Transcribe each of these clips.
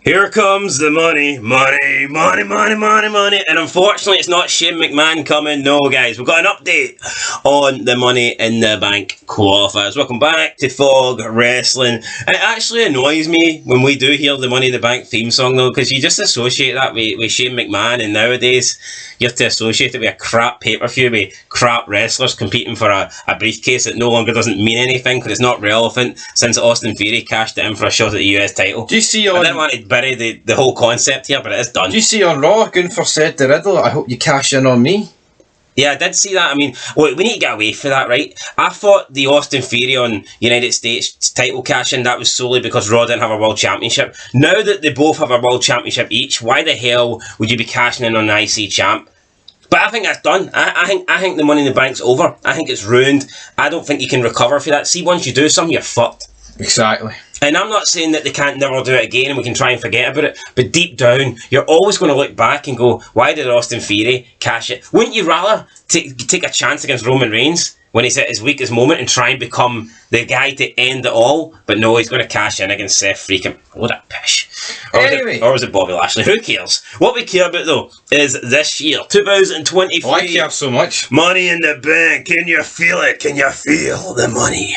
Here comes the money, money, money, money, money, money. And unfortunately, it's not Shane McMahon coming. No, guys, we've got an update on the Money in the Bank qualifiers. Welcome back to Fog Wrestling. It actually annoys me when we do hear the Money in the Bank theme song, though, because you just associate that with Shane McMahon, and nowadays you have to associate it with a crap pay-per-view with crap wrestlers competing for a briefcase that no longer doesn't mean anything because it's not relevant since Austin Theory cashed it in for a shot at the US title. Do you see on... I didn't want to bury the whole concept here, but it is done. Do you see on Raw, Gunther said to Riddle, I hope you cash in on me? Yeah, I did see that. I mean, we need to get away from that, right? I thought the Austin Theory on United States title cash-in, that was solely because Raw didn't have a World Championship. Now that they both have a World Championship each, why the hell would you be cashing in on an IC champ? But I think that's done. I think the Money in the Bank's over. I think it's ruined. I don't think you can recover for that. See, once you do something, you're fucked. Exactly. And I'm not saying that they can't never do it again and we can try and forget about it, but deep down, you're always going to look back and go, why did Austin Theory cash it? Wouldn't you rather take a chance against Roman Reigns when he's at his weakest moment and try and become the guy to end it all? But no, he's going to cash in against Seth freaking... What a pish. Or was it Bobby Lashley? Who cares? What we care about, though, is this year, 2023. Oh, I care so much. Money in the Bank. Can you feel it? Can you feel the money?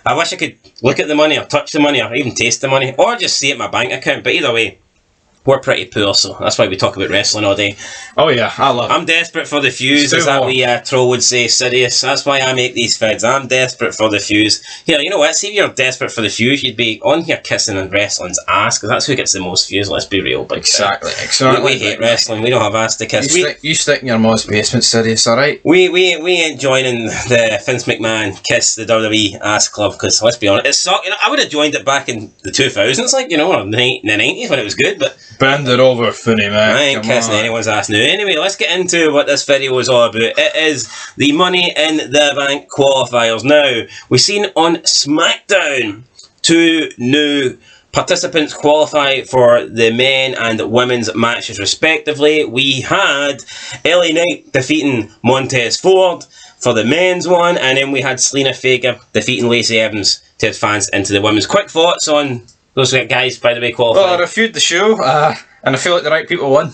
I wish I could look at the money or touch the money or even taste the money or just see it in my bank account, but either way, we're pretty poor, so that's why we talk about wrestling all day. Oh yeah, I love it. I'm desperate for the fuse, as that wee troll would say, Sirius. That's why I make these vids. I'm desperate for the fuse. Here, you know what? See if you're desperate for the fuse, you'd be on here kissing and wrestling's ass, because that's who gets the most views, let's be real. But exactly. We hate wrestling, we don't have ass to kiss. You stick in your mom's basement, Sirius, alright? We ain't joining the Vince McMahon Kiss the WWE ass club, because let's be honest, it sucked. You know, I would have joined it back in the 2000s, like, you know, or the 90s when it was good, but... Bend it over, funny man. I ain't kissing anyone's ass now. Anyway, let's get into what this video is all about. It is the Money in the Bank qualifiers. Now, we've seen on SmackDown 2 new participants qualify for the men and women's matches respectively. We had LA Knight defeating Montez Ford for the men's one, and then we had Selena Vega defeating Lacey Evans to advance into the women's. Quick thoughts on those guys, by the way, qualified? Well, I reviewed the show, and I feel like the right people won.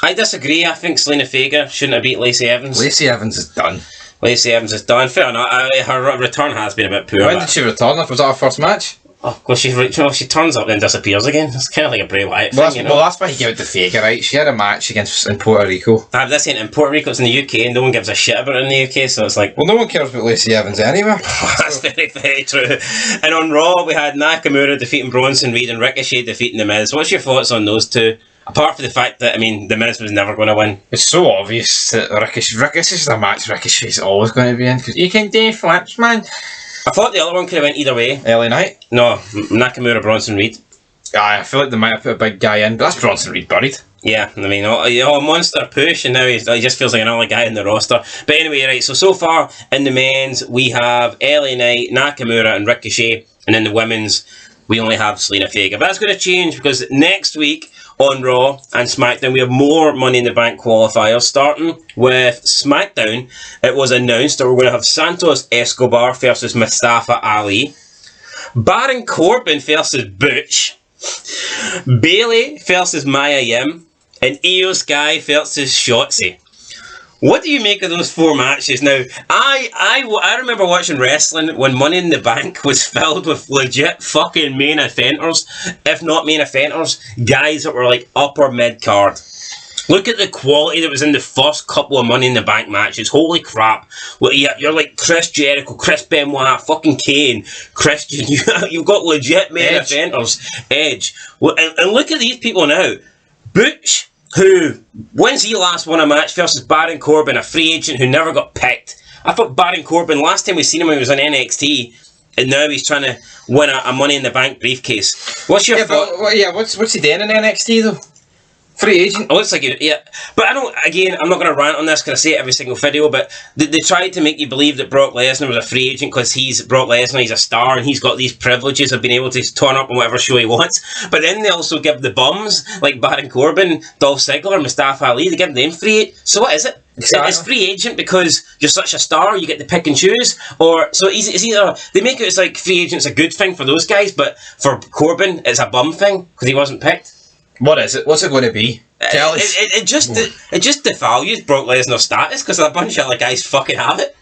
I disagree. I think Selena Vega shouldn't have beat Lacey Evans. Lacey Evans is done. Lacey Evans is done. Fair enough. Her return has been a bit poor. When did she return? Was that her first match? Oh, well, she turns up and disappears again. It's kind of like a Bray Wyatt thing, you know? Well, that's why he gave it to Vega, right? She had a match in Puerto Rico. This ain't in Puerto Rico, it's in the UK, and no one gives a shit about it in the UK, so it's like... Well, no one cares about Lacey Evans anyway. That's very, very true. And on Raw, we had Nakamura defeating Bronson Reed and Ricochet defeating The Miz. What's your thoughts on those two? Apart from the fact that, I mean, The Miz was never going to win. It's so obvious that Ricochet's a match Ricochet's always going to be in, because you can do flips, man. I thought the other one could have went either way. LA Knight? No, Nakamura, Bronson Reed. I feel like they might have put a big guy in, but that's Bronson Reed buried. Yeah, I mean, a monster push, and now he just feels like another guy in the roster. But anyway, right, so far in the men's, we have LA Knight, Nakamura, and Ricochet, and in the women's, we only have Selena Vega. But that's going to change, because next week on Raw and SmackDown, we have more Money in the Bank qualifiers. Starting with SmackDown, it was announced that we're going to have Santos Escobar versus Mustafa Ali, Baron Corbin versus Butch, Bayley versus Mia Yim, and Io Sky versus Shotzi. What do you make of those four matches? Now, I remember watching wrestling when Money in the Bank was filled with legit fucking main eventers, if not main eventers, guys that were like upper mid-card. Look at the quality that was in the first couple of Money in the Bank matches. Holy crap. Well, you're like Chris Jericho, Chris Benoit, fucking Kane, Christian. You've got legit main eventers. Edge. Well, and look at these people now. Butch, who, when's he last won a match versus Baron Corbin, a free agent who never got picked? I thought Baron Corbin, last time we seen him when he was on NXT, and now he's trying to win a Money in the Bank briefcase. What's your thought? What's he doing in NXT though? Free agent. Oh, it's like, yeah. But I'm not going to rant on this because I say it every single video, but they tried to make you believe that Brock Lesnar was a free agent because he's Brock Lesnar, he's a star, and he's got these privileges of being able to turn up on whatever show he wants. But then they also give the bums, like Baron Corbin, Dolph Ziggler, Mustafa Ali, they give them free. So what is it? Exactly. It's free agent because you're such a star, you get to pick and choose. Or so it's either they make it like free agent's a good thing for those guys, but for Corbin it's a bum thing because he wasn't picked. What is it? What's it going to be? It just devalues Brock Lesnar's status because a bunch of other guys fucking have it.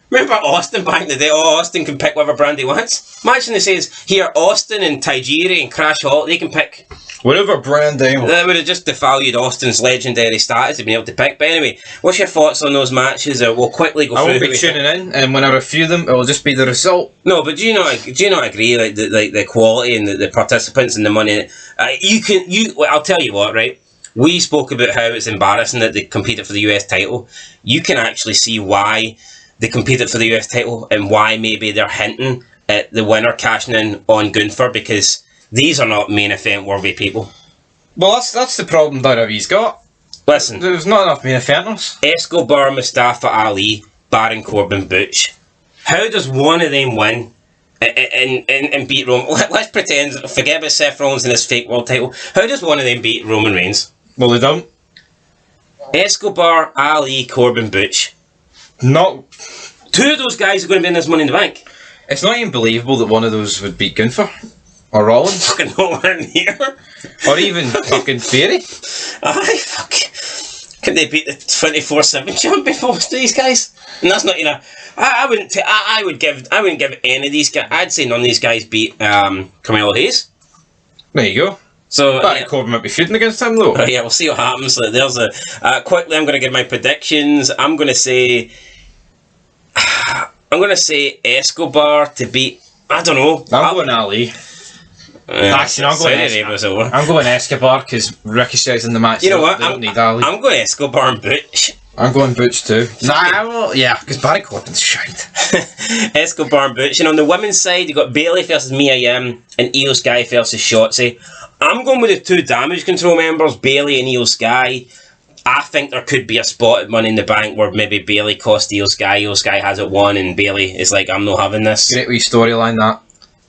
Remember Austin back in the day? Oh, Austin can pick whatever brand he wants. Imagine it says here Austin and Tajiri and Crash Hall, they can pick whatever brand they want. That would have just devalued Austin's legendary status of being able to pick. But anyway, what's your thoughts on those matches? We'll quickly go through. I won't be tuning in, and when I review them, it will just be the result. No, but do you not agree? Like the quality and the participants and the money. I'll tell you what, right? We spoke about how it's embarrassing that they competed for the US title. You can actually see why they competed for the US title and why maybe they're hinting at the winner cashing in on Gunther because these are not main event worthy people. Well, that's the problem WWE's got. Listen, there's not enough main eventers. Escobar, Mustafa Ali, Baron Corbin, Butch. How does one of them win and beat Roman? Let's pretend, forget about Seth Rollins and his fake world title. How does one of them beat Roman Reigns? Well, they don't. Escobar, Ali, Corbin, Butch. Not. Two of those guys are going to be in this Money in the Bank. It's not even believable that one of those would beat Gunther. Or Rollins. Fucking nowhere near. Or even fucking Theory. Aye, fuck. Can they beat the 24/7 champion most of these guys? And that's not, I wouldn't give any of these guys. I'd say none of these guys beat Carmelo Hayes. There you go. So Corbin might be feuding against him though. Yeah, we'll see what happens. There's quickly. I'm going to give my predictions. I'm going to say Escobar to beat. I don't know. I'm going Ali. Actually, I'm going Escobar because Ricochet's in the match. You know what? They don't need Ali. I'm going Escobar and Butch. I'm going Butch too. Because Barry Corbin's shite. Escobar and Butch. And on the women's side, you got Bayley versus Mia Yim and Io Sky versus Shotzi. I'm going with the two Damage Control members, Bayley and Io Sky. I think there could be a spot at Money in the Bank where maybe Bayley cost Io Sky has it won, and Bayley is like, I'm not having this. Great wee storyline that.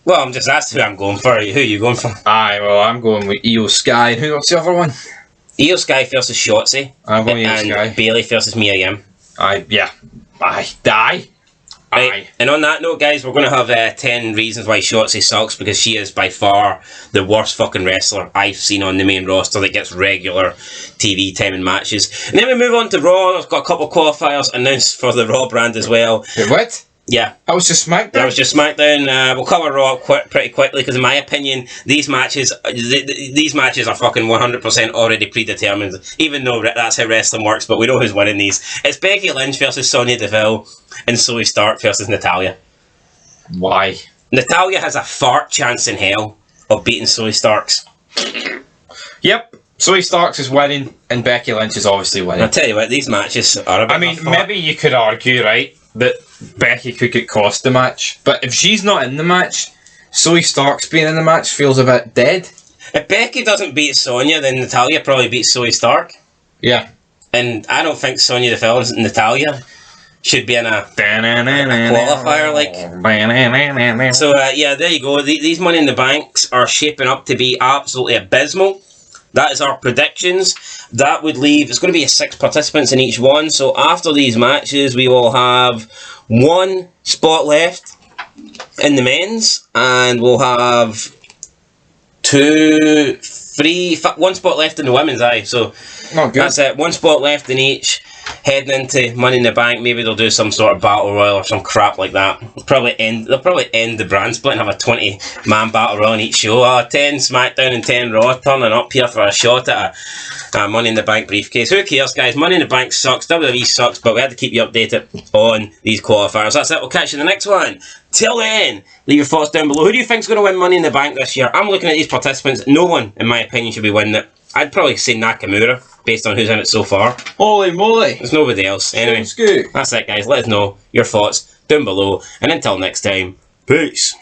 Well, that's who I'm going for. Who are you going for? Aye, well, I'm going with Io Sky. And what's the other one? Io Sky versus Shotzi. I'm going Io Sky. And Bayley versus Mia Yim. Aye, yeah. Aye. Right. And on that note, guys, we're going to have 10 reasons why Shotzi sucks, because she is by far the worst fucking wrestler I've seen on the main roster that gets regular TV time and matches. And then we move on to Raw. I've got a couple of qualifiers announced for the Raw brand as well. Wait, what? Yeah. That was just SmackDown? That was just SmackDown. We'll cover Raw pretty quickly because in my opinion, these matches are fucking 100% already predetermined, even though that's how wrestling works, but we know who's winning these. It's Becky Lynch versus Sonya Deville and Zoe Stark versus Natalya. Why? Natalya has a fart chance in hell of beating Zoe Starks. Yep. Zoe Starks is winning and Becky Lynch is obviously winning. I'll tell you what, these matches are a bit maybe you could argue, right, that Becky could get cost the match, but if she's not in the match, Zoe Starks being in the match feels a bit dead. If Becky doesn't beat Sonya, then Natalya probably beats Zoe Stark. Yeah. And I don't think Sonya Deville and Natalya should be in a qualifier like. So yeah, there you go. These Money in the Banks are shaping up to be absolutely abysmal. That is our predictions. That would leave, it's going to be 6 participants in each one. So after these matches, we will have 1 spot left in the men's, and we'll have 1 spot left in the women's. So that's it. 1 spot left in each. Heading into Money in the Bank, maybe they'll do some sort of battle royal or some crap like that. They'll probably end the brand split and have a 20-man battle royal on each show. 10 SmackDown and 10 Raw turning up here for a shot at a Money in the Bank briefcase. Who cares, guys? Money in the Bank sucks. WWE sucks, but we had to keep you updated on these qualifiers. That's it. We'll catch you in the next one. Till then, leave your thoughts down below. Who do you think's going to win Money in the Bank this year? I'm looking at these participants. No one, in my opinion, should be winning it. I'd probably say Nakamura, based on who's in it so far. Holy moly. There's nobody else. Anyway, that's it, guys. Let us know your thoughts down below. And until next time, peace.